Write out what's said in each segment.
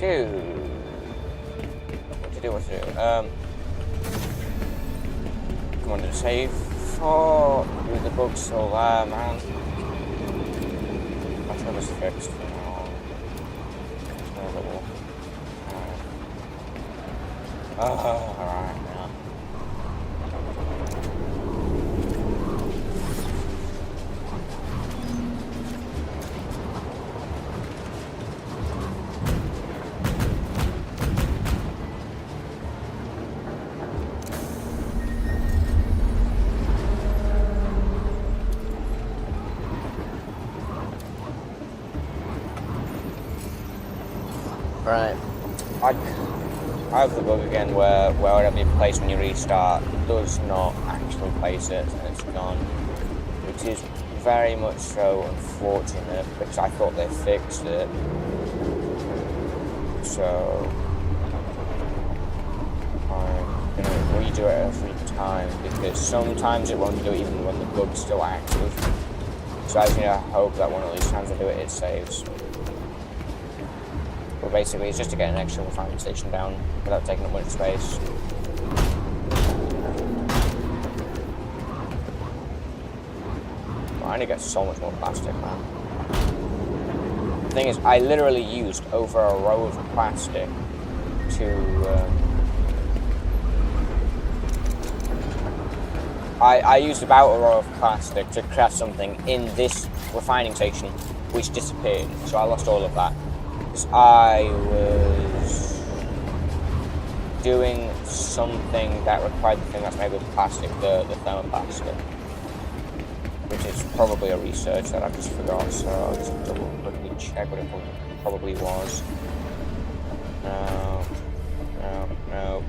Dude. What to do? Come on, just save. Oh, dude, the bug's still there, man. I'll try this fixed for now. Alright, now. Right. I have the bug again where whatever you place when you restart does not actually place it and it's gone. Which is very much so unfortunate because I thought they fixed it. So I'm gonna redo it every time because sometimes it won't do it even when the bug's still active. So I just need to hope that one of these times I do it, it saves. But basically, it's just to get an extra refining station down without taking up much space. Well, I need to get so much more plastic, man. The thing is, I literally used over a row of plastic to... I used about a row of plastic to craft something in this refining station, which disappeared. So I lost all of that. I was doing something that required the thing that's made with plastic, the thermoplastic, which is probably a research that I just forgot, so I'll just double quickly check what it probably was. No. Oh,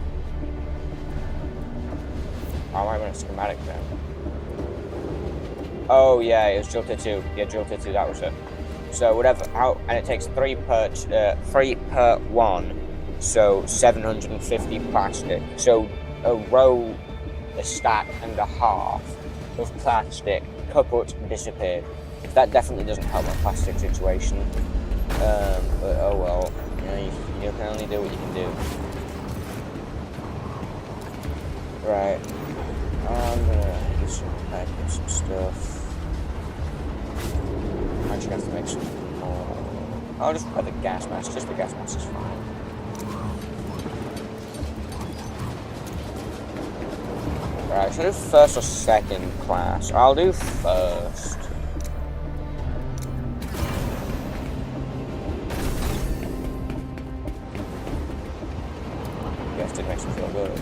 I might run a schematic then. Oh yeah, it was drill tier 2. Yeah, drill tier 2, that was it. So whatever, and it takes 3 per one, so 750 plastic. So a row, a stack and a half of plastic kaput disappeared. That definitely doesn't help my plastic situation. But oh well, you can only do what you can do. Right, I'm gonna do some stuff. I actually have to make some more. I'll just put the gas mask, just the gas mask is fine. Right, should I do first or second class? I'll do first. Yes, it makes me feel good.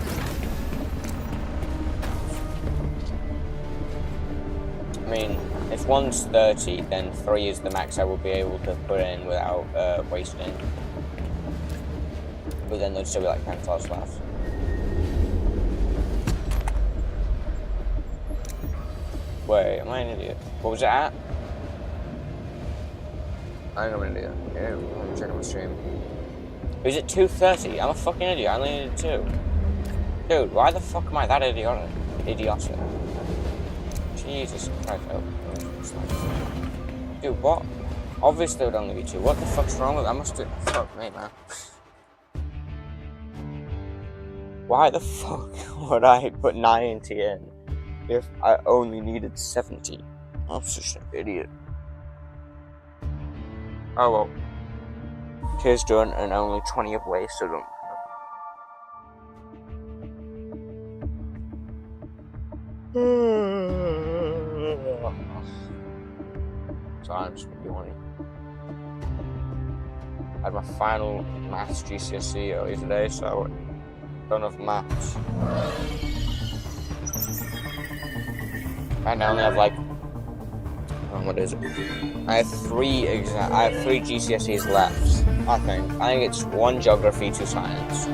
I mean, if one's 30, then 3 is the max I will be able to put in without wasting. But then there'd still be like 10 slots left. Wait, am I an idiot? What was it at? I think I'm an idiot. Yeah, let me check on my stream. Is it 2:30? I'm a fucking idiot. I only needed 2. Dude, why the fuck am I that idiotic? Jesus Christ. Oh. Dude, what? Obviously it would only be 2. What the fuck's wrong with that? I must do... Fuck me, man. Why the fuck would I put 90 in if I only needed 70? I'm such an idiot. Oh well. Tier's done and only 20 of wasted them. So I'm just yawning. I had my final maths GCSE earlier today, so I don't have maths. And I only have like, what is it? I have 3 GCSEs left. I think it's 1 geography, 2 science.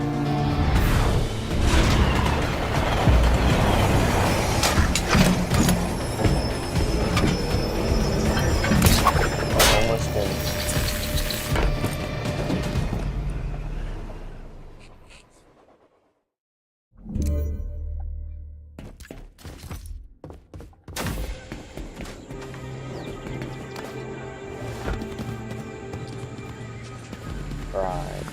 Right.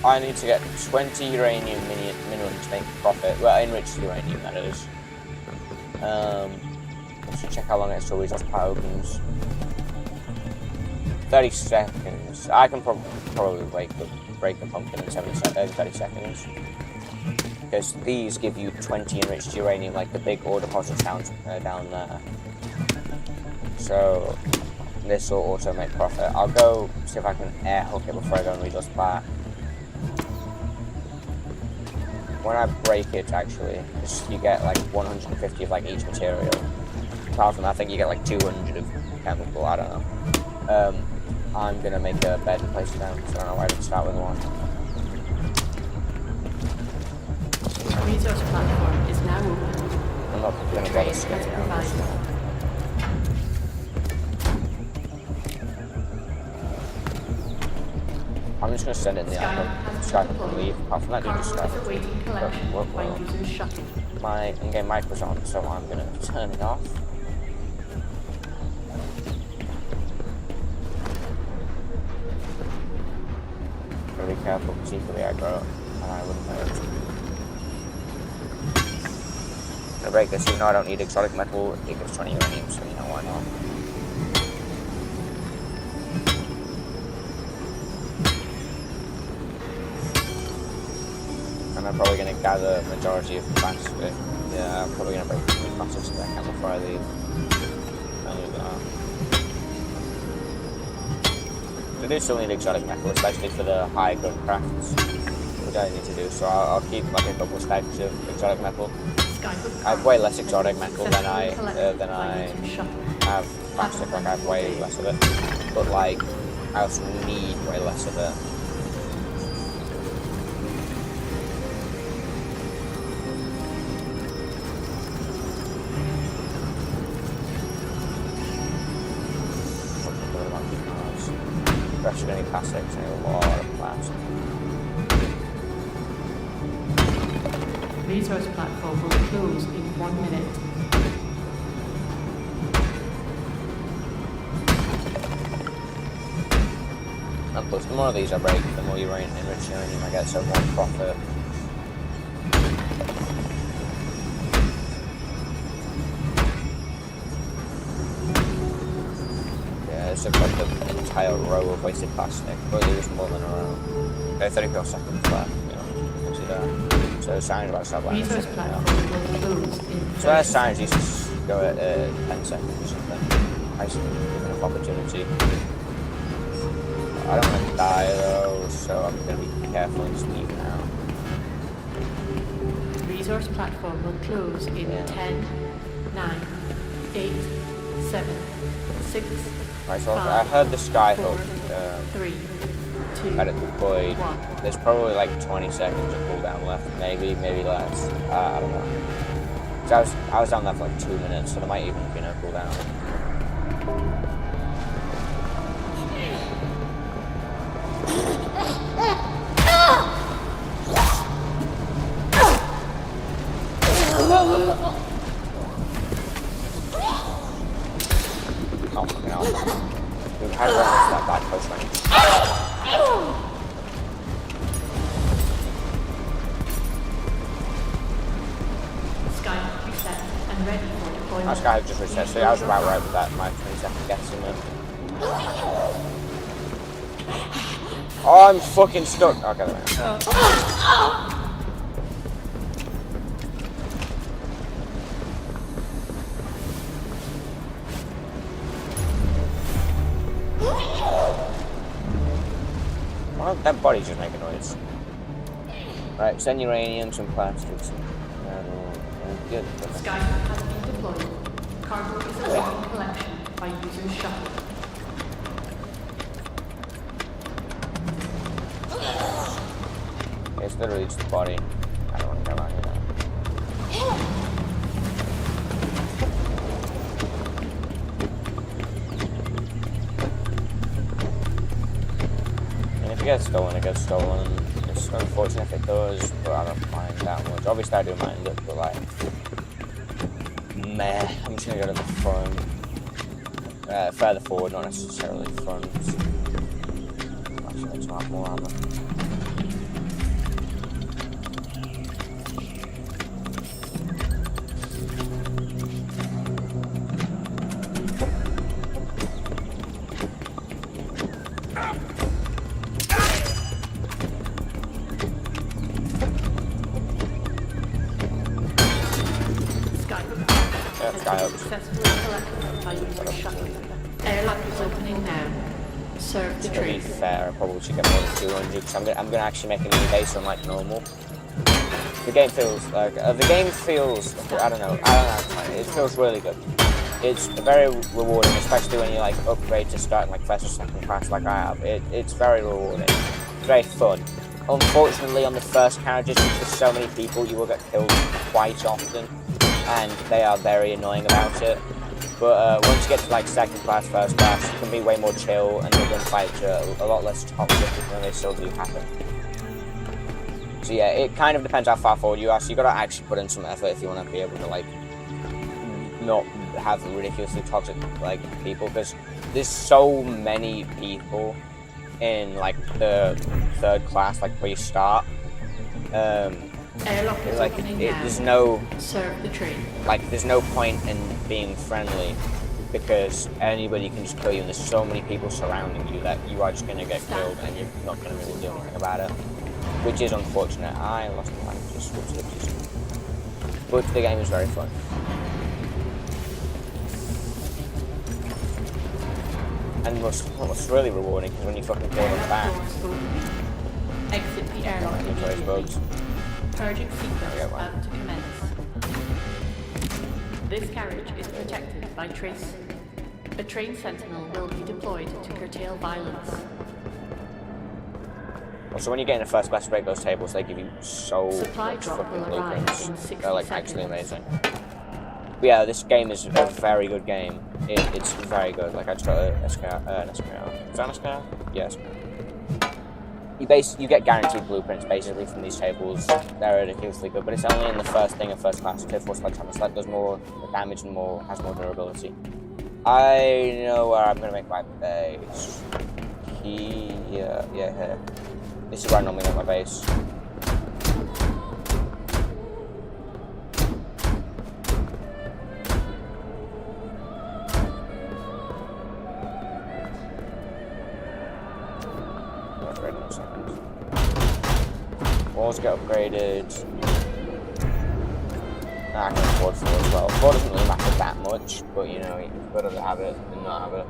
I need to get 20 uranium minimum to make profit. Well, enriched uranium, that is. Let's check how long it till resource plat opens. 30 seconds. I can probably break the pumpkin in 30 seconds. Because these give you 20 enriched uranium, like the big ore deposits down there. So this will also make profit. I'll go see if I can air hook it before I go and resource plat. When I break it, actually, you get like 150 of like each material. Apart from that, I think you get like 200 of chemical. I don't know. I'm gonna make a bed and place it down. So I don't know why I didn't start with one. A resource platform is now open. I'm not gonna bother skipping out. I'm just gonna send it in the Skype and leave. Apart from that, dude just started. My in-game mic was on, so I'm gonna turn it off. Gotta be careful because equally aggro, and I wouldn't hurt. I'm gonna break this, even though I don't need exotic metal. It gives 20 uranium, so you know why not. And I'm probably going to gather the majority of plastic. Yeah, I'm probably going to break the plastic so that I can before I leave. I do still need exotic metal, especially for the high gun crafts, which I need to do. So I'll keep like a couple stacks of exotic metal. I have way less exotic metal than I have plastic. Like I have way less of it, but like I also need way less of it. Especially any plastics, and a lot of plastic. Resource platform will close in 1 minute. And plus, the more of these I break, the more enriched uranium I get, so more profit. It's like an entire row of wasted plastic, but there was more than a row. Okay, 30 per second left, you know, see that. So science about stop line. So that science used to go at 10 seconds or something. I see enough opportunity. I don't want to die though, so I'm going to be careful and just leave now. Resource platform will close in 10, 9, 8, 7, 6, Right, so I heard the skyhook 3, 2, had it deployed. 1. There's probably like 20 seconds of cooldown left, maybe less. I don't know. So I was down there for like 2 minutes, so there might even be no cooldown. Oh, fucking hell. Dude, how did I miss that bad close range? Sky reset and ready for deployment. That guy just reset, so I was about right with that, my 20-second guesstimate. Oh, I'm fucking stuck. Okay, there we go. Well, that body's just making noise. Right, send uranium, some plastics, and good. Sky has been deployed. Cargo is awaiting collection by user's shuttle. It's literally just the body. I don't want to go around here now. And if it gets stolen, it gets stolen. It's unfortunate if it does, but I don't mind that much. Obviously, I do mind it, but like, meh. I'm just gonna go to the front. Further forward, not necessarily front. Actually, let's have more armor. has been successfully collected by user shuttling. Airlock is opening now. Serve the To be train. fair, I probably should get more than 200 because I'm gonna actually make a new base on like normal. The game feels like I don't know. It feels really good. It's very rewarding, especially when you like upgrade to starting like first or second class like I have. It's very rewarding. It's very fun. Unfortunately, on the first carriages, because there's so many people, you will get killed quite often, and they are very annoying about it. But once you get to like second class, first class, you can be way more chill, and the gunfights are a lot less toxic, than they still do happen. So yeah, it kind of depends how far forward you are. So you gotta actually put in some effort if you want to be able to like not have ridiculously toxic like people, because there's so many people in like the third class, like where you start. Airlock is Like opening now. there's no Serve the train. like there's no point in being friendly because anybody can just kill you, and there's so many people surrounding you that you are just gonna get killed, and you're not gonna really do anything about it, which is unfortunate. I lost my languages, but the game is very fun. And what's really rewarding is when you fucking kill them back. Exit the airlock Into those immediately. bugs. Purging seatbelts Yeah, right. about to commence. This carriage is protected by trace. A train sentinel will be deployed to curtail violence. Also, when you get in a first class break those tables, they give you so Supply much drop fucking will arrive blueprints. in 60 They're like seconds. actually amazing. But yeah, this game is a very good game. It's very good. Like I just got an SKR. Is that an SKR? Yes. You get guaranteed blueprints basically from these tables. They're ridiculously good, but it's only in the first thing of first class. Tier 4 sledgehammer sled does more damage and has more durability. I know where I'm gonna make my base. Here. This is where I normally make my base. Walls get upgraded. Nah, I can afford 4 as well. 4 doesn't really matter that much, but you know, it's better to have it than not have it.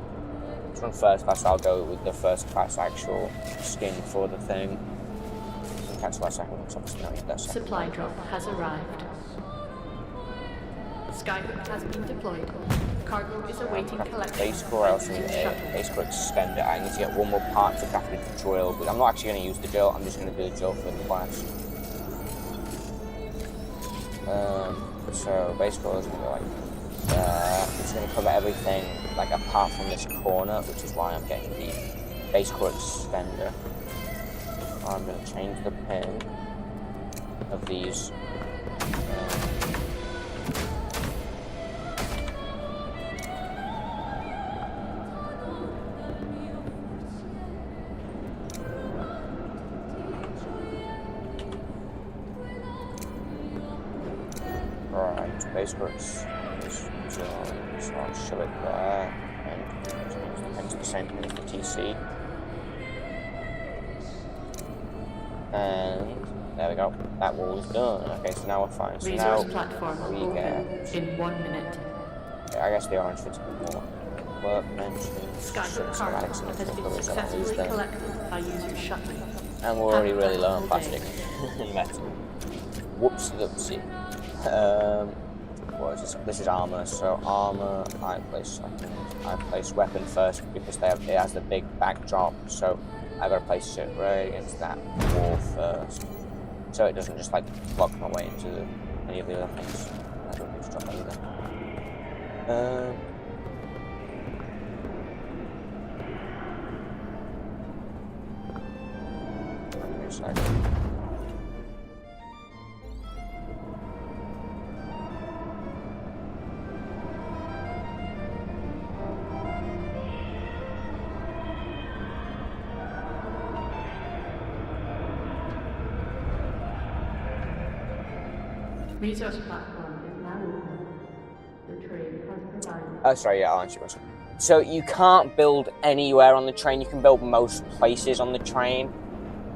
It's from first class, I'll go with the first class actual skin for the thing. Cancel that second one, so obviously not need that second. Supply drop has arrived. Skyhook has been deployed. Cargo is awaiting collection. Base core, I also need a base core extender. I need to get one more part to craft the drill, but I'm not actually going to use the drill, I'm just going to do the drill for the class. So base core is going to go like that. It's going to cover everything like apart from this corner, which is why I'm getting the base core extender. I'm going to change the pin of these. Right, base works. So I'll show it there, and change the pin to the same pin as the TC. And there we go. That wall is done. Okay, so now we're fine. So Resource now platform we open get. in 1 minute. I guess the orange fits a bit more. Workbench. Skyhook cargo has been successfully collected by user shuttling. And we're already really low on plastic and metal. Whoops, oopsie. What is this? This is armor. So armor, I place weapon first because it has the big backdrop. So I gotta place it right against that wall first, so it doesn't just like block my way into any of the other things. I don't need to drop either. Wait a second. Resource platform is now open. The train has provided. Oh, sorry, yeah, I'll answer your question. So you can't build anywhere on the train. You can build most places on the train,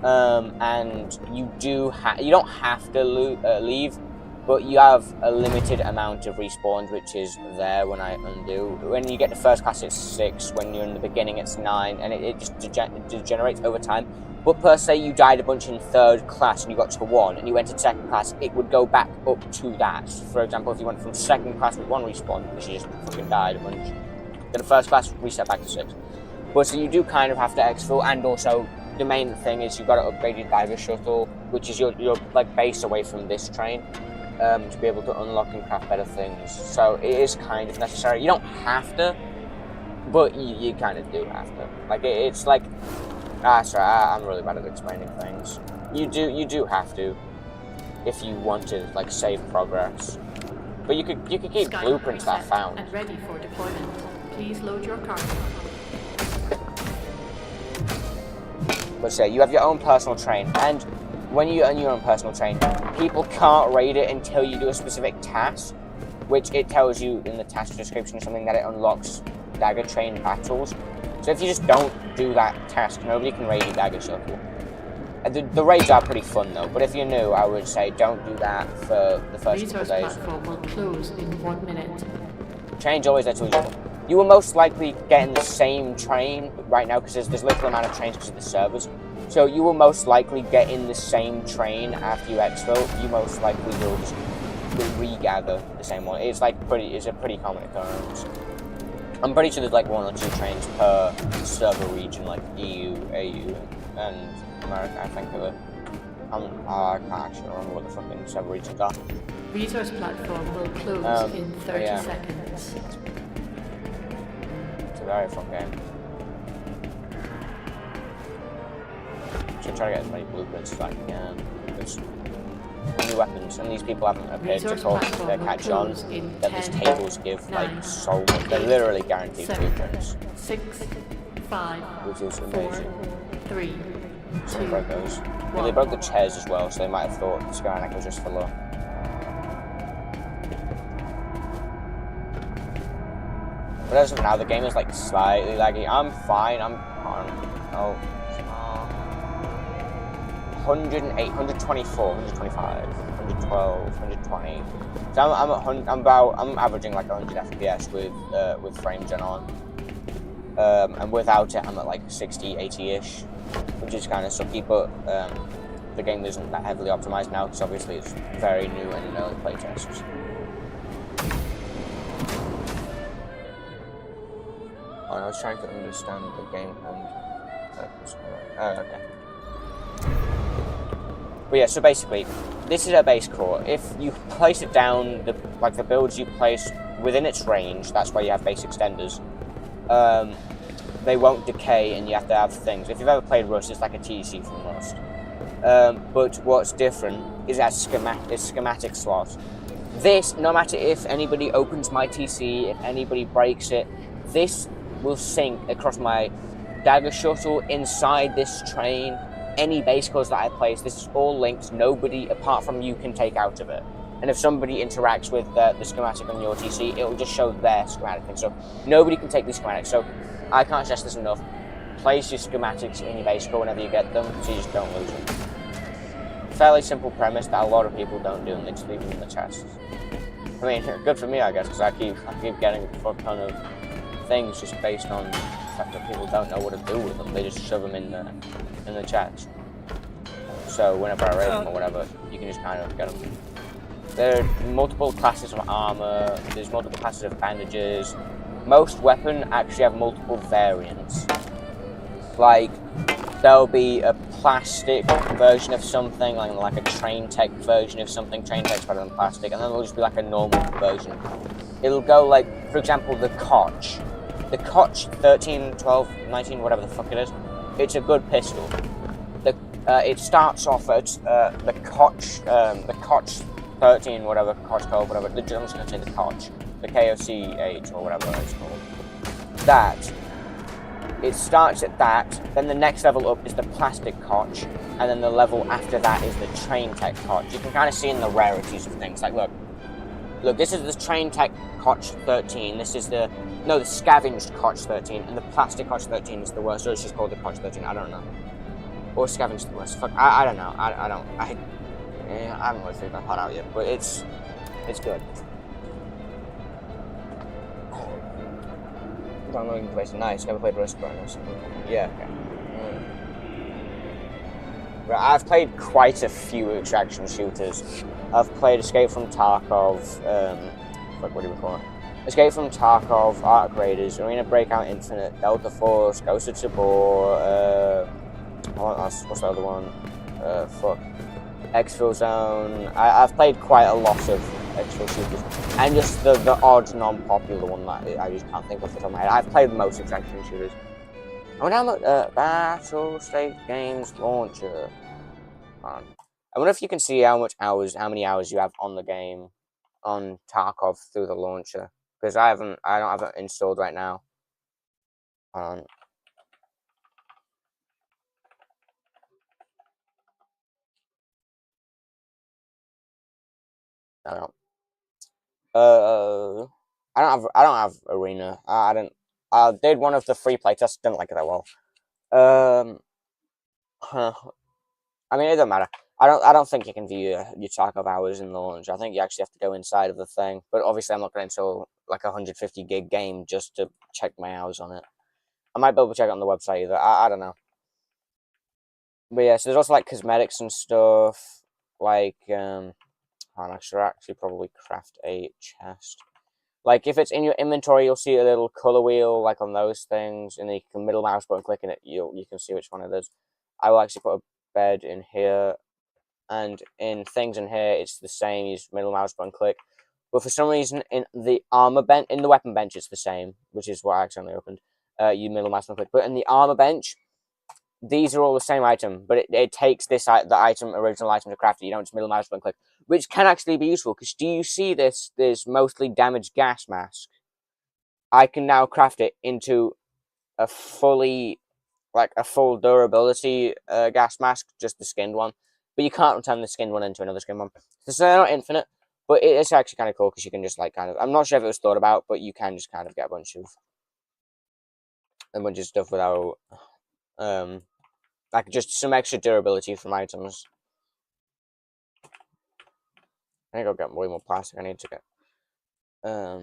and you don't have to leave. but you have a limited amount of respawns, which is there when I undo. When you get to first class, it's 6. When you're in the beginning, it's 9, and it just degenerates over time. But per se, you died a bunch in third class and you got to 1, and you went to second class, it would go back up to that. For example, if you went from second class with 1 respawn, because you just fucking died a bunch, then the first class reset back to 6. But so you do kind of have to exfil, and also the main thing is you've got to upgrade your dagger shuttle, which is your like base away from this train, to be able to unlock and craft better things. So it is kind of necessary. You don't have to, but you kind of do have to. Like it's like, sorry, I'm really bad at explaining things. You do have to, if you want to like save progress. But you could keep blueprints that I found. And ready for deployment. Please load your cargo. But say you have your own personal train, and when you earn your own personal train, people can't raid it until you do a specific task, which it tells you in the task description or something that it unlocks dagger train battles. So if you just don't do that task, nobody can raid your dagger shuttle. The raids are pretty fun though, but if you're new, I would say don't do that for the first couple of days. Resource platform will close in 1 minute. Train's always there to use. You will most likely get in the same train right now because there's little amount of trains because of the servers. So you will most likely get in the same train after you exfil. You most likely will just regather the same one. It's like it's a pretty common occurrence. I'm pretty sure there's like 1 or 2 trains per server region, like EU, AU, and America. I think of it. I can't actually remember what the fucking server regions are. Resource platform will close in 30 seconds. Very fun game. Should try to get as many blueprints as I can. There's new weapons, and these people haven't appeared to catch on that these tables give like so much. They're literally guaranteed blueprints. 6, 5, which is amazing. 4, 3, So 2, they broke those. 1. Well, they broke the chairs as well, so they might have thought the Skyrack was just for luck. But as of now, the game is like slightly laggy. I'm fine. I'm on 108, 124, 125, 112, 120. So I'm averaging like 100 FPS with frame gen on. And without it, I'm at like 60, 80-ish, which is kind of sucky. But the game isn't that heavily optimized now because obviously it's very new and in early playtests. I was trying to understand the game and purpose. Okay. But yeah, so basically, this is a base core. If you place it down, the builds you place within its range, that's why you have base extenders. They won't decay, and you have to have things. If you've ever played Rust, it's like a TC from Rust. But what's different is that schematic slot. This, no matter if anybody opens my TC, if anybody breaks it, this will sync across my dagger shuttle, inside this train, any base cores that I place. This is all linked. Nobody apart from you can take out of it. And if somebody interacts with the schematic on your TC, it will just show their schematic thing. So nobody can take these schematics. So I can't stress this enough. Place your schematics in your base core whenever you get them, so you just don't lose them. Fairly simple premise that a lot of people don't do, and they just leave them in the chests. I mean, good for me, I guess, because I keep getting a fuck ton of things just based on the fact that people don't know what to do with them. They just shove them in the chest. So whenever I raid them or whatever, you can just kind of get them. There are multiple classes of armor. There's multiple classes of bandages. Most weapons actually have multiple variants. Like there'll be a plastic version of something, like a train tech version of something. Train tech's better than plastic, and then there'll just be like a normal version. It'll go like, for example, the Koch. The Koch 13, 12, 19, whatever the fuck it is, it's a good pistol. It starts off at the Koch 13, whatever, Koch 12, whatever, I'm just going to say the Koch, the KOC-8 or whatever it's called. That, it starts at that, then the next level up is the plastic Koch, and then the level after that is the train tech Koch. You can kind of see in the rarities of things, like look, this is the train tech Koch 13, this is the scavenged Koch 13, and the plastic Koch 13 is the worst, or it's just called the Koch 13, I don't know. Or scavenged the worst, fuck, I don't know, I haven't really figured that part out yet, but it's It's good. Downloading place. Nice. Never played Risk Runners. Yeah. Okay. But I've played quite a few extraction shooters. I've played Escape from Tarkov. Fuck, what do we call it? Escape from Tarkov, Arctic Raiders, Arena Breakout Infinite, Delta Force, Ghost of Tabor. What's the other one? Fuck. Exfil Zone. I've played quite a lot of exfil shooters, and just the odd non-popular one that I just can't think of off the top of my head. I've played most extraction shooters. I wonder how much Battle State Games Launcher. I wonder if you can see how many hours you have on the game on Tarkov through the launcher, because I don't have it installed right now. I don't. I don't have Arena. I didn't. I did one of the free playtests. Didn't like it that well. I mean, it doesn't matter. I don't think you can view your Tarkov hours in the launch. I think you actually have to go inside of the thing. But obviously, I'm not going to install like a 150 gig game just to check my hours on it. I might be able to check it on the website either. I don't know. But yeah, so there's also like cosmetics and stuff. Like I should actually probably craft a chest. Like if it's in your inventory, you'll see a little color wheel like on those things, and then you can middle mouse button click in it. You can see which one it is. I will actually put a bed in here, and in things in here, it's the same. You just middle mouse button click. But for some reason, in the armor bench, in the weapon bench, it's the same, which is what I accidentally opened. You middle mouse button click. But in the armor bench, these are all the same item, but it takes the original item to craft it. You don't just middle mouse button click, which can actually be useful, because do you see this mostly damaged gas mask? I can now craft it into a full durability gas mask, just the skinned one, but you can't return the skinned one into another skinned one. So they're not infinite, but it's actually kind of cool, because you can just like I'm not sure if it was thought about, but you can just kind of get a bunch of stuff without like just some extra durability from items. I think I'll get way more plastic. I need to get I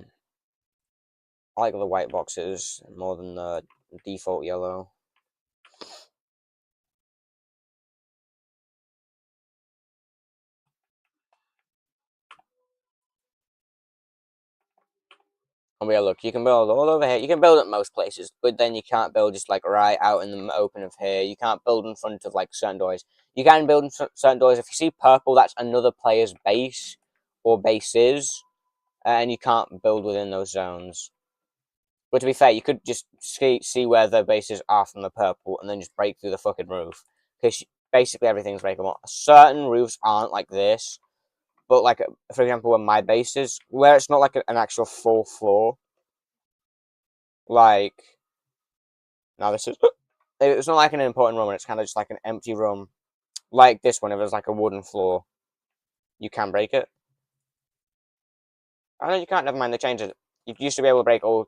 like the white boxes more than the default yellow. Oh yeah, look, you can build all over here. You can build at most places, but then you can't build just like right out in the open of here. You can't build in front of like certain doors. You can build in certain doors. If you see purple, that's another player's base or bases, and you can't build within those zones. But to be fair, you could just see where the bases are from the purple, and then just break through the fucking roof, because basically everything's breakable. Certain roofs aren't like this. But like, for example, where my base is, where it's not like an actual full floor, like, now this is, it's not like an important room, it's kind of just like an empty room, like this one. If there's like a wooden floor, you can break it. I know you can't. Never mind, they changed it. You used to be able to break all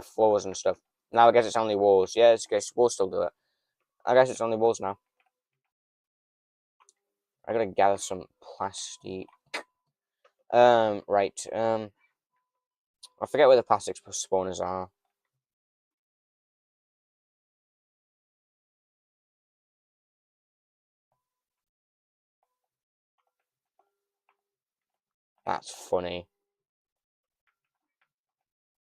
floors and stuff. Now I guess it's only walls. Yeah, I guess walls still do it. I guess it's only walls now. I gotta gather some plastic. Right. I forget where the plastic spawners are. That's funny.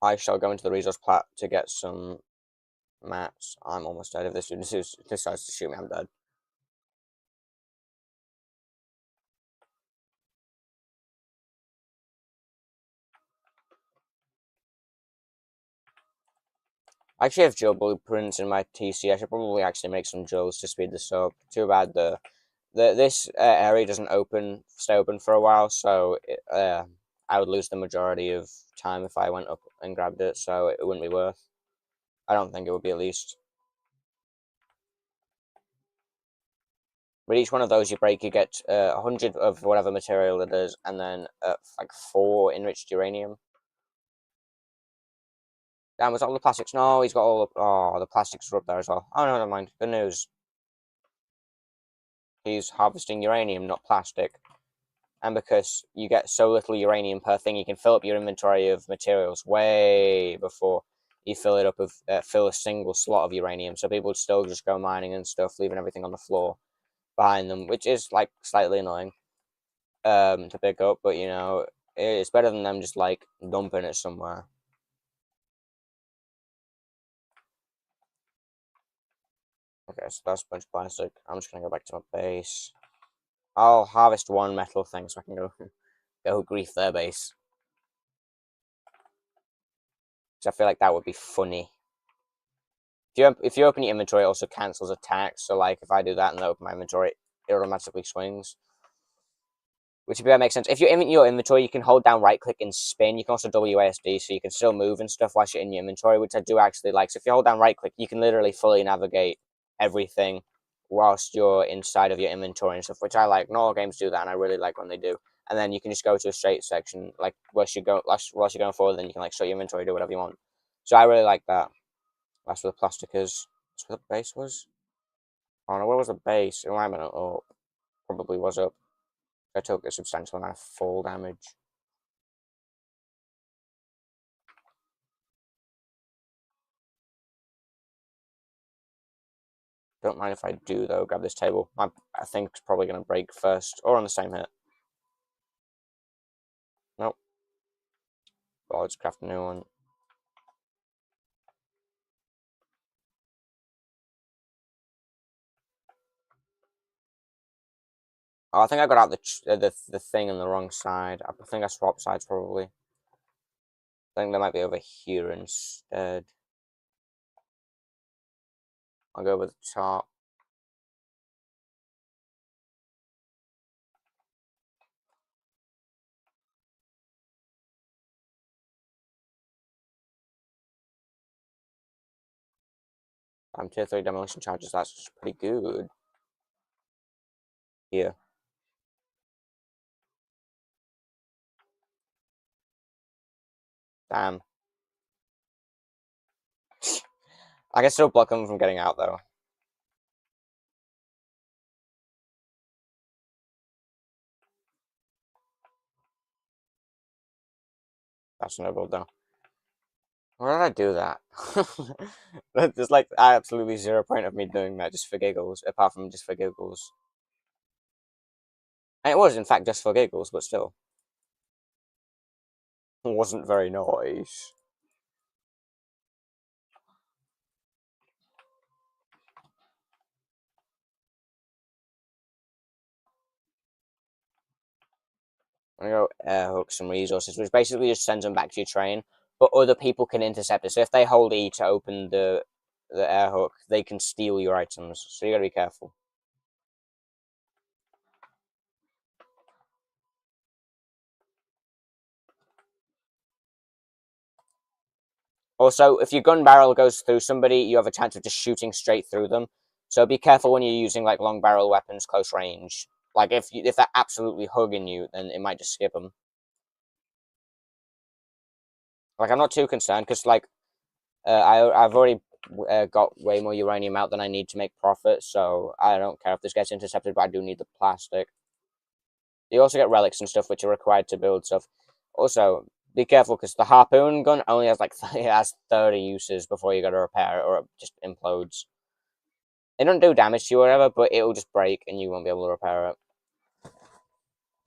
I shall go into the resource plat to get some mats. I'm almost dead. If this decides to shoot me, I'm dead. I actually have drill blueprints in my TC. I should probably actually make some drills to speed this up. Too bad this area doesn't stay open for a while, so I would lose the majority of time if I went up and grabbed it, so it wouldn't be worth. I don't think it would be, at least. With each one of those you break, you get 100 of whatever material it is, and then like 4 enriched uranium. Damn, was all the plastics? No, he's got all the plastics are up there as well. Oh no, never mind. Good news. He's harvesting uranium, not plastic. and because you get so little uranium per thing, you can fill up your inventory of materials way before you fill it up with fill a single slot of uranium. So people would still just go mining and stuff, leaving everything on the floor behind them, which is like slightly annoying to pick up, but you know, it's better than them just like dumping it somewhere. Okay, so that's a bunch of plastic. I'm just gonna go back to my base. I'll harvest one metal thing so I can go grief their base. Because I feel like that would be funny. If you open your inventory, it also cancels attacks. So like if I do that and open my inventory, it automatically swings. Which would make sense. If you're in your inventory, you can hold down right click and spin. You can also WASD, so you can still move and stuff whilst you're in your inventory, which I do actually like. So if you hold down right click, you can literally fully navigate everything whilst you're inside of your inventory and stuff, which I like. Not all games do that, and I really like when they do. And then you can just go to a straight section, like whilst you're going forward, then you can like shut your inventory, do whatever you want. So I really like that. That's where the plastic is. That's where the base was. Oh no, where was the base? It might have been up. Probably was up. I took a substantial amount of fall damage. Don't mind if I do, though. Grab this table. I think it's probably going to break first, or on the same hit. Nope. Well, let's craft a new one. Oh, I think I got out the thing on the wrong side. I think I swapped sides, probably. I think they might be over here instead. I'll go over the top. Tier 3 demolition charges, that's pretty good. Here. Damn. I can still block them from getting out, though. That's no good, though. Why did I do that? There's like absolutely zero point of me doing that just for giggles, apart from just for giggles. And it was, in fact, just for giggles, but still. It wasn't very nice. I'm gonna go air hook some resources, which basically just sends them back to your train, but other people can intercept it. So if they hold E to open the air hook, they can steal your items. So you gotta be careful. Also, if your gun barrel goes through somebody, you have a chance of just shooting straight through them. So be careful when you're using like long barrel weapons, close range. Like if they're absolutely hugging you, then it might just skip them. Like I'm not too concerned because like I've already got way more uranium out than I need to make profit, so I don't care if this gets intercepted, but I do need the plastic. You also get relics and stuff which are required to build stuff. Also, be careful because the harpoon gun only has like it has 30 uses before you got to repair it, or it just implodes. It don't do damage to you or whatever, but it will just break and you won't be able to repair it.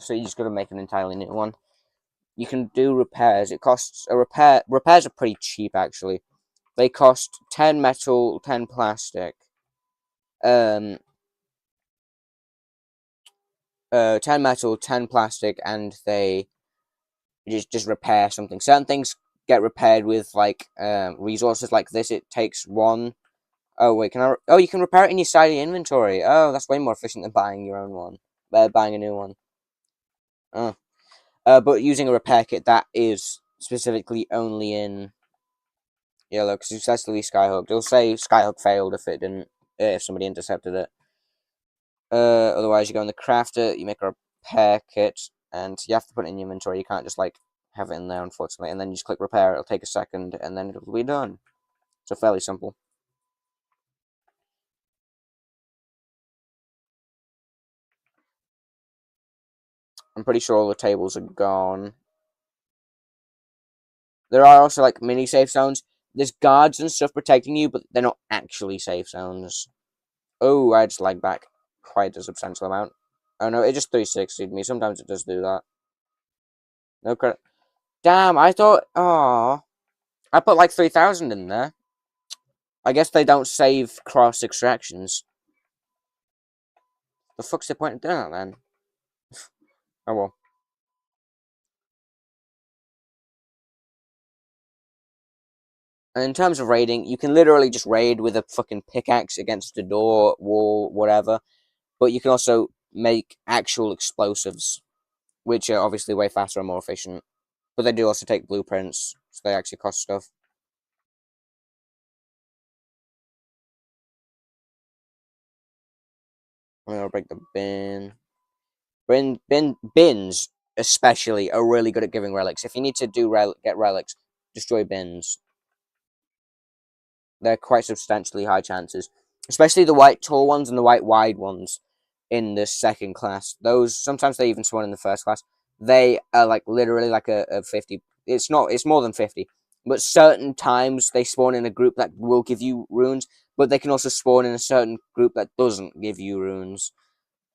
So you just got to make an entirely new one. You can do repairs. It costs a repair. Repairs are pretty cheap actually. They cost 10 metal, 10 plastic. 10 metal, 10 plastic, and they just repair something. Certain things get repaired with like resources like this. It takes one. Oh wait, can I? Oh, you can repair it in your side of your inventory. Oh, that's way more efficient than buying your own one. Buying a new one. Oh. But using a repair kit that is specifically only in yellow because successfully skyhooked. It'll say skyhook failed if it didn't. If somebody intercepted it. Otherwise, you go in the crafter, you make a repair kit, and you have to put it in your inventory. You can't just like have it in there, unfortunately. And then you just click repair. It'll take a second, and then it'll be done. So fairly simple. I'm pretty sure all the tables are gone. There are also like mini safe zones. There's guards and stuff protecting you, but they're not actually safe zones. Oh, I just lagged back quite a substantial amount. Oh no, it just 360'd me. Sometimes it does do that. No credit. Damn, I thought. Oh, I put like 3,000 in there. I guess they don't save cross extractions. The fuck's the point of doing that then? Oh well. And in terms of raiding, you can literally just raid with a fucking pickaxe against a door, wall, whatever. But you can also make actual explosives, which are obviously way faster and more efficient. But they do also take blueprints, so they actually cost stuff. I'm gonna break the bin. Bins, especially, are really good at giving relics. If you need to get relics, destroy bins. They're quite substantially high chances, especially the white tall ones and the white wide ones in the second class. Those sometimes they even spawn in the first class. They are like literally like a 50. It's not. It's more than 50. But certain times they spawn in a group that will give you runes, but they can also spawn in a certain group that doesn't give you runes.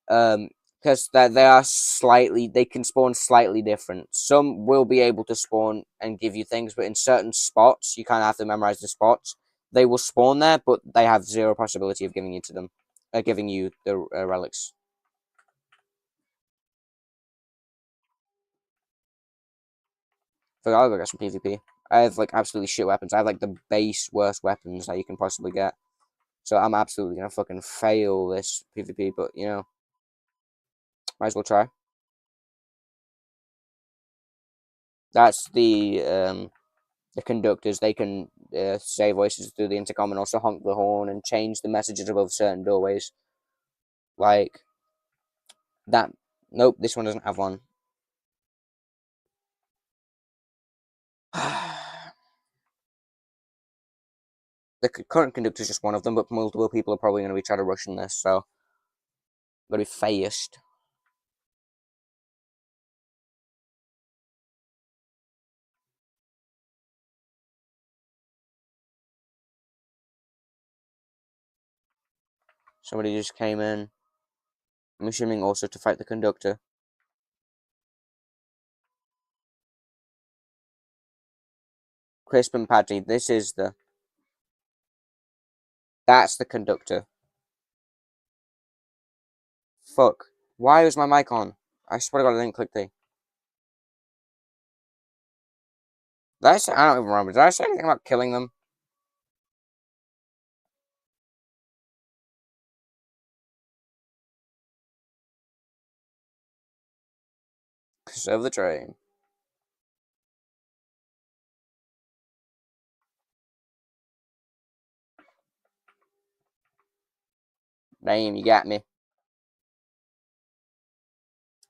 Because they are slightly, they can spawn slightly different. Some will be able to spawn and give you things, but in certain spots, you kind of have to memorize the spots. They will spawn there, but they have zero possibility of giving giving you the relics. So I'll go get some PvP. I have like absolutely shit weapons. I have like the base worst weapons that you can possibly get. So I'm absolutely gonna fucking fail this PvP, but you know, might as well try. That's the conductors. They can say voices through the intercom and also honk the horn and change the messages above certain doorways. Like that. Nope, this one doesn't have one. The current conductor is just one of them, but multiple people are probably going to be trying to rush in this, so got to be fast. Somebody just came in. I'm assuming also to fight the conductor. Crisp and Patty, this is the... That's the conductor. Fuck. Why was my mic on? I swear to God I didn't click the... I don't even remember. Did I say anything about killing them? Serve the train. Damn, you got me.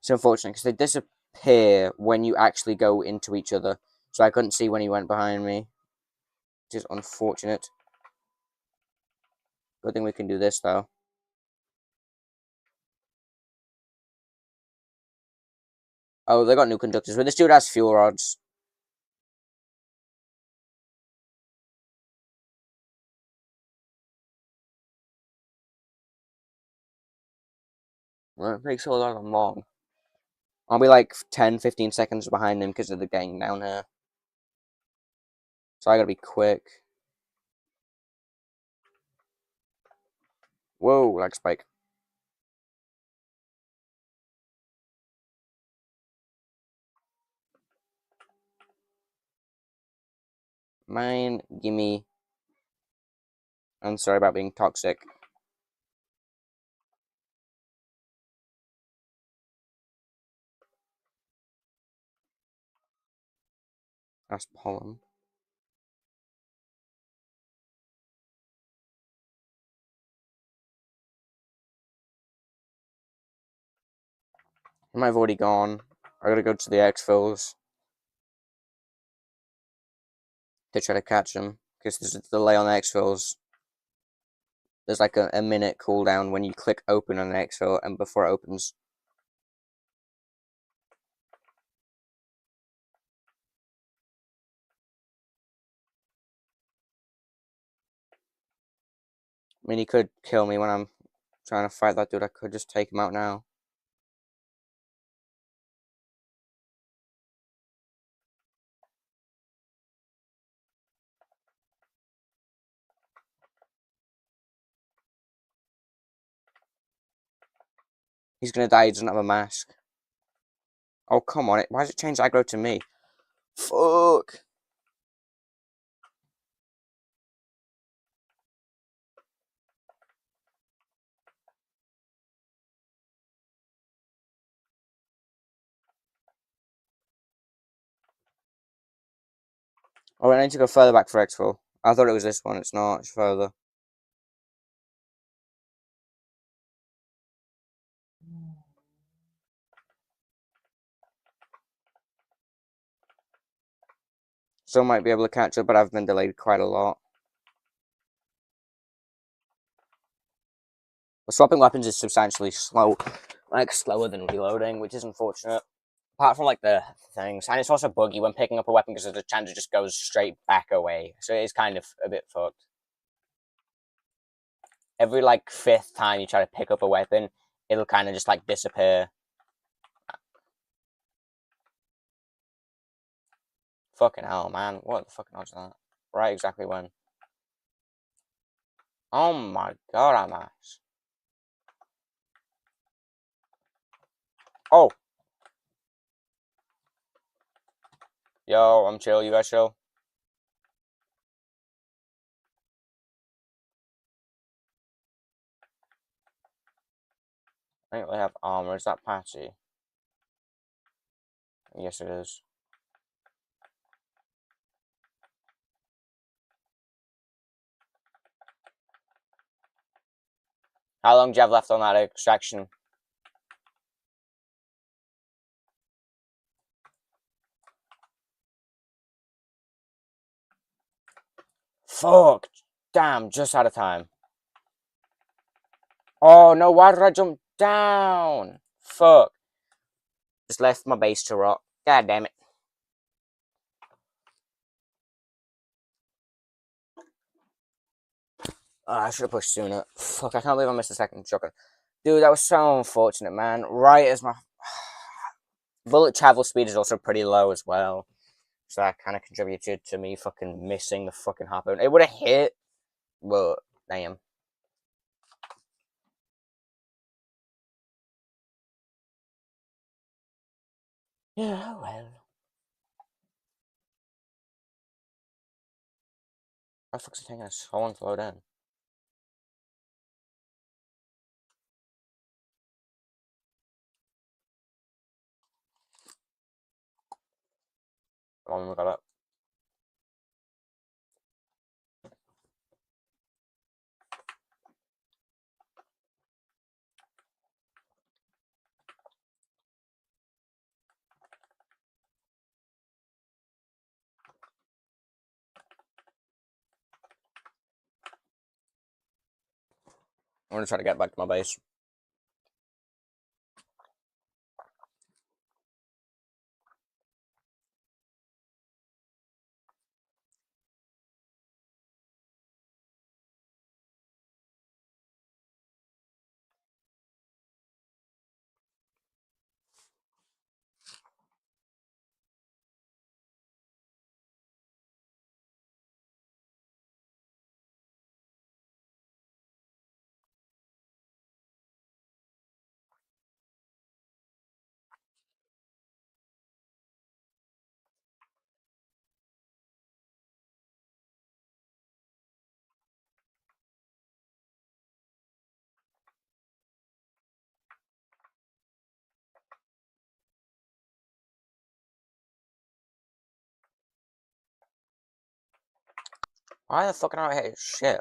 It's unfortunate because they disappear when you actually go into each other. So I couldn't see when he went behind me. Which is unfortunate. Good thing we can do this though. Oh, they got new conductors, but this dude has fuel rods. Well, it takes so long. I'll be like 10, 15 seconds behind him because of the gang down here. So I gotta be quick. Whoa, lag spike. Mine, gimme. I'm sorry about being toxic. That's pollen. He might have already gone. I gotta go to the exfils to try to catch him. Because there's a delay on the exfils. There's like a minute cooldown when you click open on an exfil and before it opens. I mean, he could kill me when I'm trying to fight that dude. I could just take him out now. He's gonna die. He doesn't have a mask. Oh, come on. Why does it change aggro to me? Fuck. Oh, I need to go further back for exfil. I thought it was this one. It's not. It's further. Still might be able to catch up, but I've been delayed quite a lot. But swapping weapons is substantially slow, like slower than reloading, which is unfortunate. Apart from like the things, and it's also buggy when picking up a weapon because there's a chance it just goes straight back away. So it is kind of a bit fucked. Every like 5th time you try to pick up a weapon, it'll kind of just like disappear. Fucking hell, man! What the fucking odds are that? Right, exactly when? Oh my god, I'm ass. Oh. Yo, I'm chill. You guys chill? I think they have armor. Is that Patchy? Yes, it is. How long do you have left on that extraction? Fuck! Damn, just out of time. Oh no, why did I jump down? Fuck. Just left my base to rot. God damn it. Oh, I should have pushed sooner. Fuck, I can't believe I missed a second shotgun. Dude, that was so unfortunate, man. Right as my bullet travel speed is also pretty low as well. So that kind of contributed to me fucking missing the fucking harpoon. It would have hit, but damn. Yeah, well. Why the fuck's it taking us so long to load in? Come on, we got up. I'm gonna try to get back to my base. Why the fuck am I hit shit?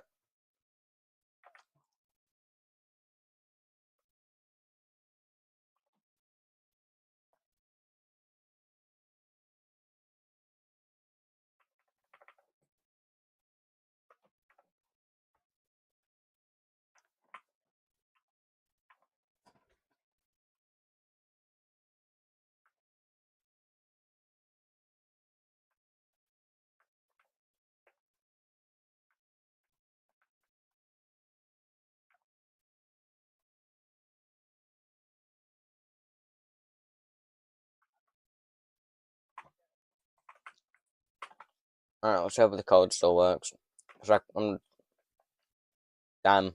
Alright, let's hope the code still works. It's like, damn.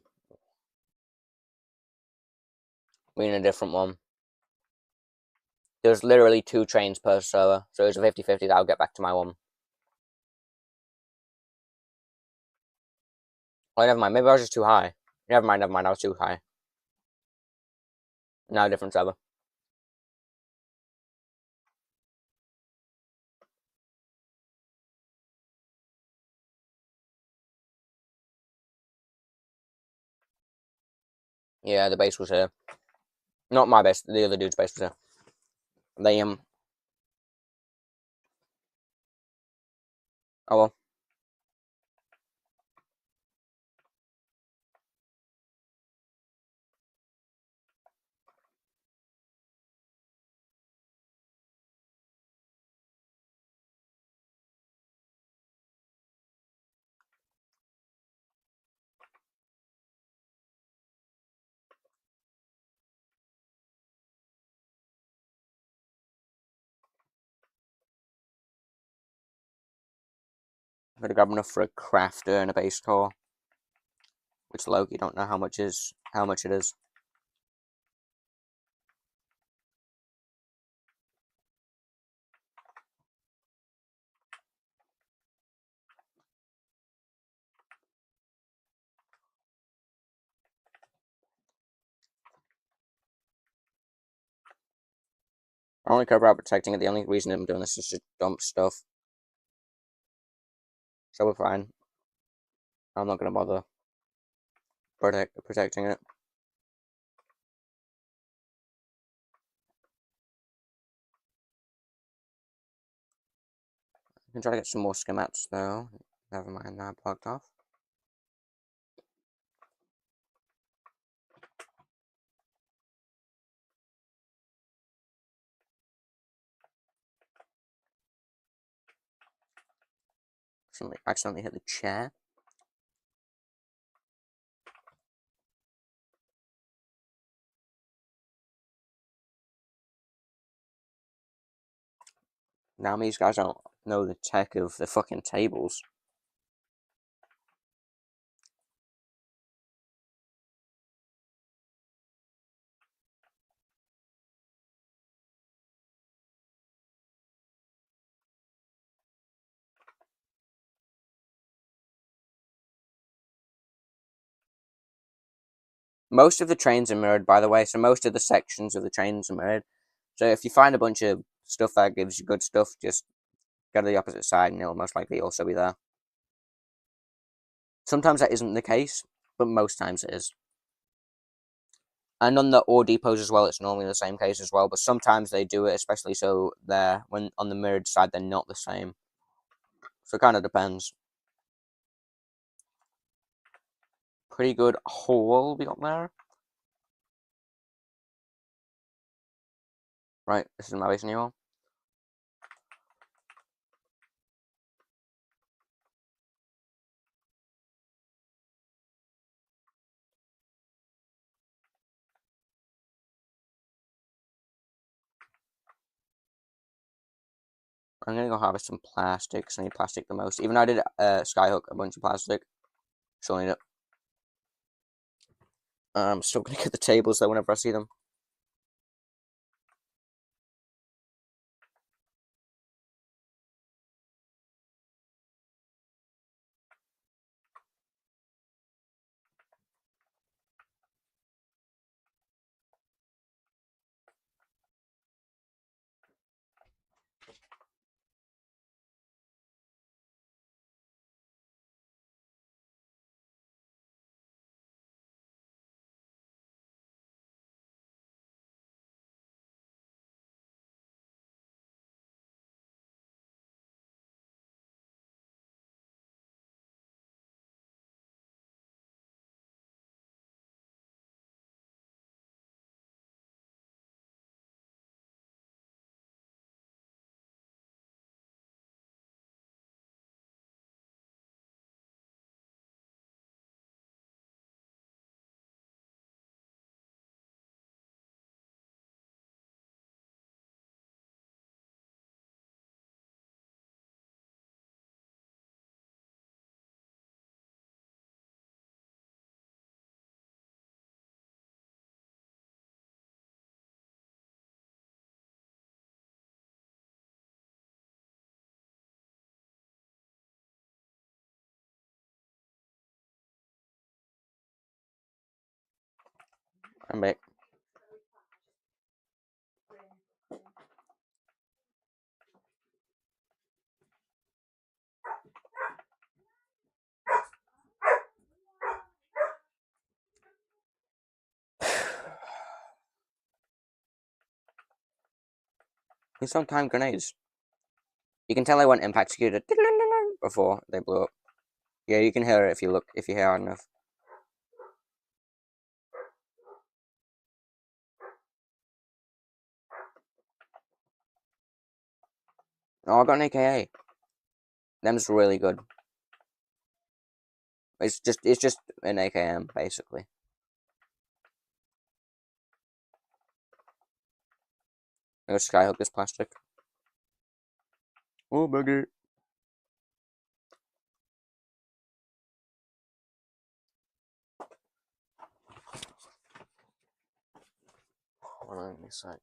We need a different one. There's literally 2 trains per server, so it's a 50-50 that I'll get back to my one. Oh, never mind. Maybe I was just too high. Never mind, I was too high. Now a different server. Yeah, the base was here. Not my base, the other dude's base was here. They, oh well. I'm gonna grab enough for a crafter and a base core. Which Loki don't know how much it is. I only care about protecting it. The only reason I'm doing this is to dump stuff. So we're fine. I'm not gonna bother protecting it. I can try to get some more schemats though. Never mind that, blocked off. Accidentally hit the chair. Now these guys don't know the tech of the fucking tables. Most of the trains are mirrored, by the way, so most of the sections of the trains are mirrored. So if you find a bunch of stuff that gives you good stuff, just go to the opposite side and it'll most likely also be there. Sometimes that isn't the case, but most times it is. And on the ore depots as well, it's normally the same case as well, but sometimes they do it, especially so when on the mirrored side, they're not the same. So it kind of depends. Pretty good haul we got there. Right, this is my base new one. I'm gonna go harvest some plastic, because I need plastic the most. Even though I did skyhook a bunch of plastic, still need it. I'm still gonna get the tables though whenever I see them. I'm back. These some time grenades. You can tell they weren't impact secured before they blew up. Yeah, you can hear it if you hear hard enough. Oh, I got an AKA. Them's really good. It's just an AKM basically. I'm gonna skyhook this plastic. Oh, bugger. Hold on a sec.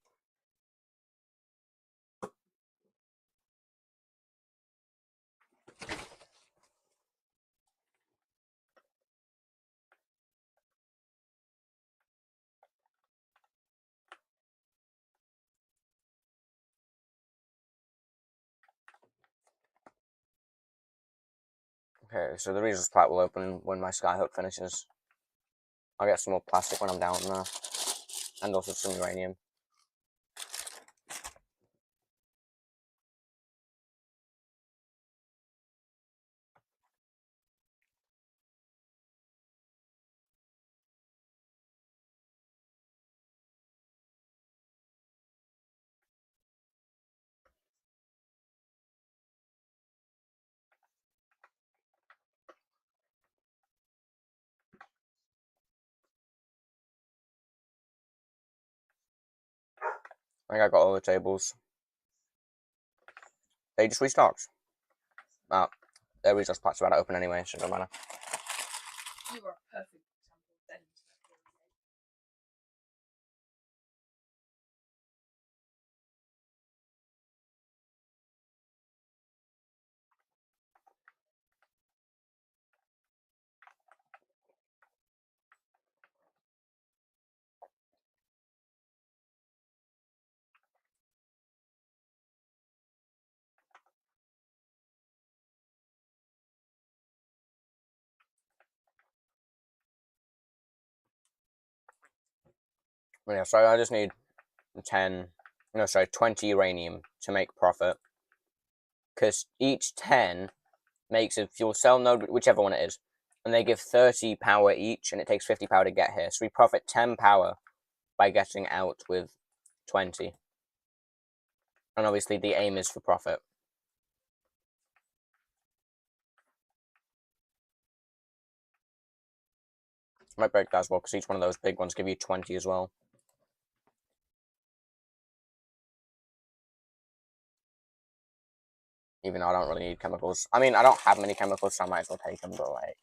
Okay, so the resource plat will open when my skyhook finishes. I'll get some more plastic when I'm down there. And also some uranium. I think I got all the tables. They just restocked. Ah, their resource plat's about to open anyway, so it don't matter. You are a perfect example of then. But yeah, so I just need 20 uranium to make profit. Because each 10 makes a fuel cell node, whichever one it is. And they give 30 power each, and it takes 50 power to get here. So we profit 10 power by getting out with 20. And obviously the aim is for profit. Might break that as well, because each one of those big ones give you 20 as well. Even though I don't really need chemicals. I mean, I don't have many chemicals, so I might as well take them, but like...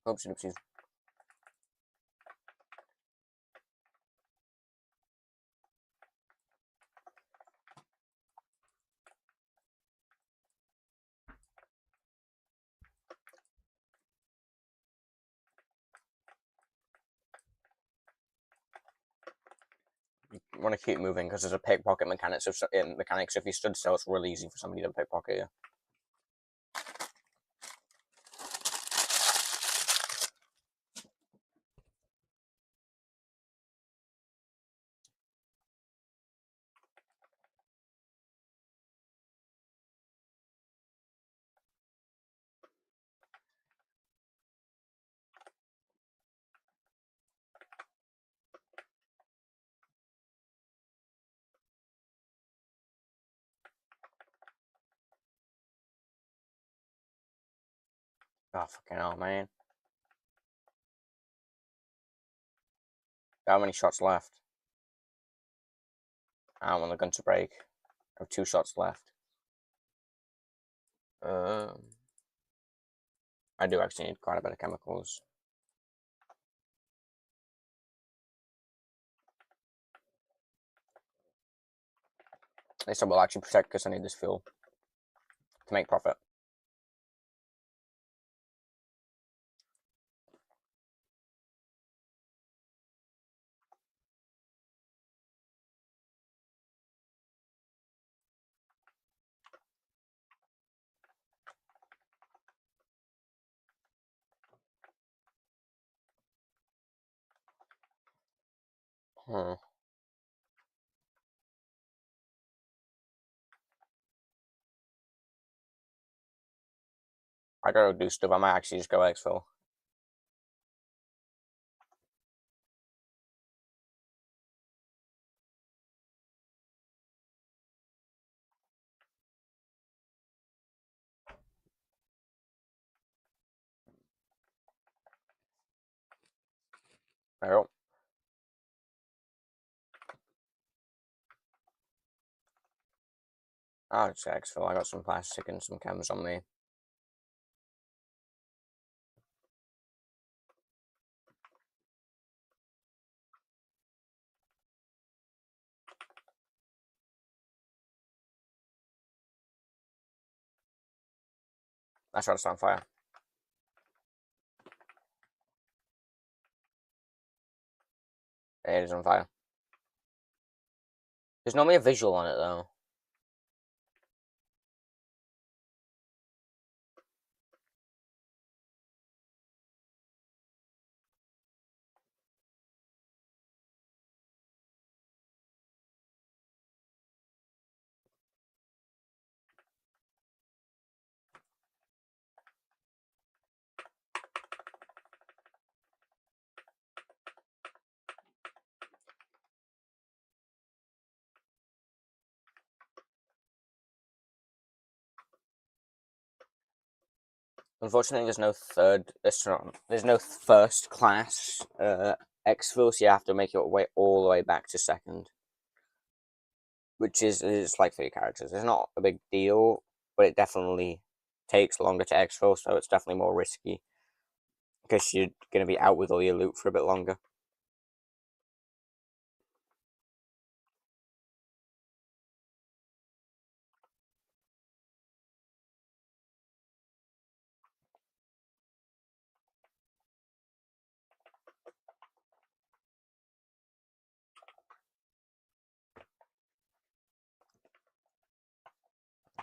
Oopsie doopsies. You want to keep moving, because there's a pickpocket mechanics. If you stood still, it's really easy for somebody to pickpocket you. Oh, fucking hell, man. How many shots left? I don't want the gun to break. I have 2 shots left. I do actually need quite a bit of chemicals. This will actually protect because I need this fuel to make profit. Hmm. I gotta do stuff. I might actually just go exfil. There we go. Oh, it's exfil. I got some plastic and some chems on me. That's why it's on fire. It is on fire. There's normally a visual on it though. Unfortunately, there's no first class exfil, so you have to make your way all the way back to second, which is like 3 characters. It's not a big deal, but it definitely takes longer to exfil, so it's definitely more risky because you're gonna be out with all your loot for a bit longer.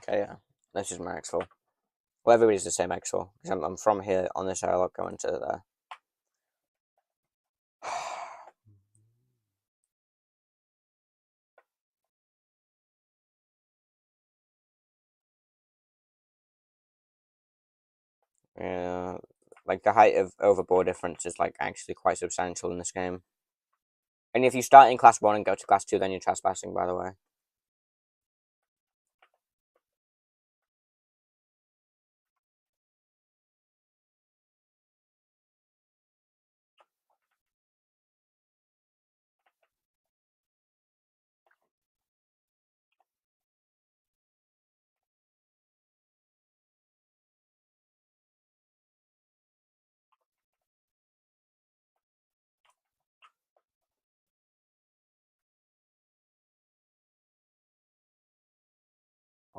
Okay, yeah, this is my exfil. Well, everybody's the same exfil because I'm from here on this airlock going to there. Yeah, like the height of overboard difference is like actually quite substantial in this game. And if you start in class 1 and go to class 2, then you're trespassing, by the way.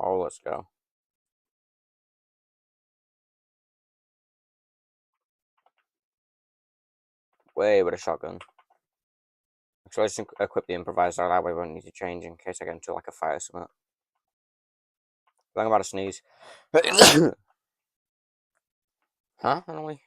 Oh, let's go. Way with a shotgun. So let's equip the improviser, that way we won't need to change in case I get into like a fight or something. I'm about to sneeze. Huh? I don't know.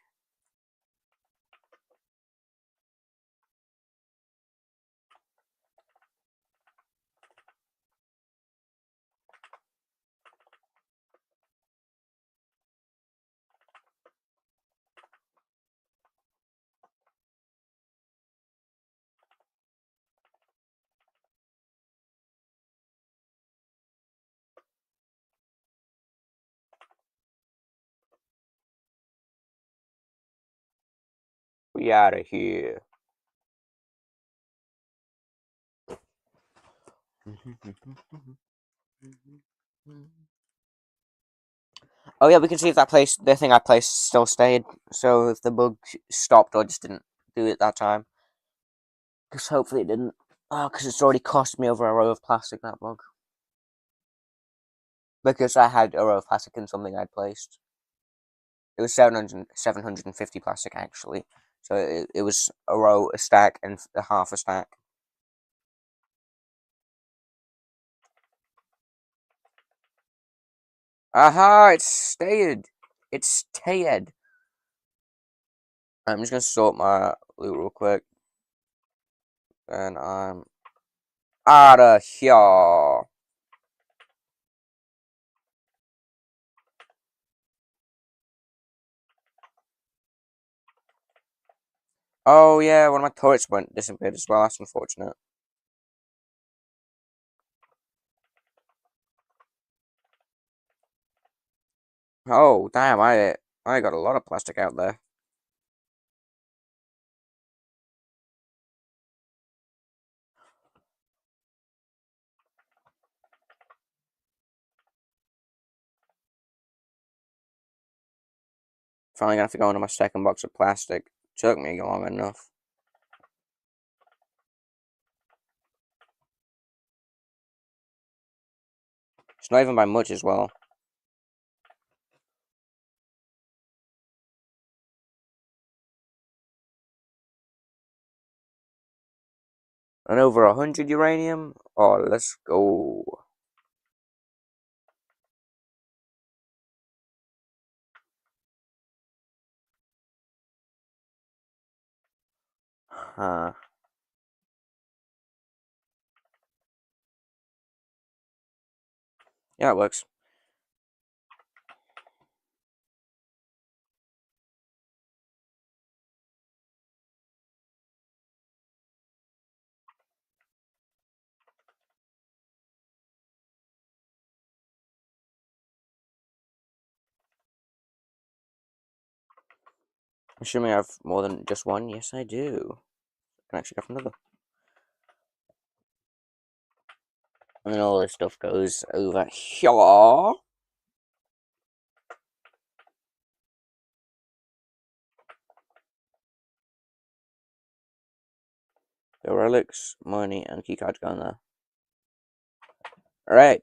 We out of here. Oh yeah, we can see if the thing I placed still stayed. So if the bug stopped or just didn't do it that time. Because hopefully it didn't. Oh, because it's already cost me over a row of plastic, that bug. Because I had a row of plastic in something I'd placed. It was 750 plastic, actually. So it was a row, a stack, and half a stack. Aha, it's stayed. It's stayed. I'm just going to sort my loot real quick. And I'm out of here. Oh yeah, one of my turrets disappeared as well. That's unfortunate. Oh damn, I got a lot of plastic out there. Finally gonna have to go into my second box of plastic. Took me long enough. It's not even by much as well. And over 100 uranium? Oh, let's go. Huh. Yeah, it works. Assuming I have more than just one? Yes, I do. I can actually have another. And then all this stuff goes over here. The relics, money, and keycards go in there. Alright.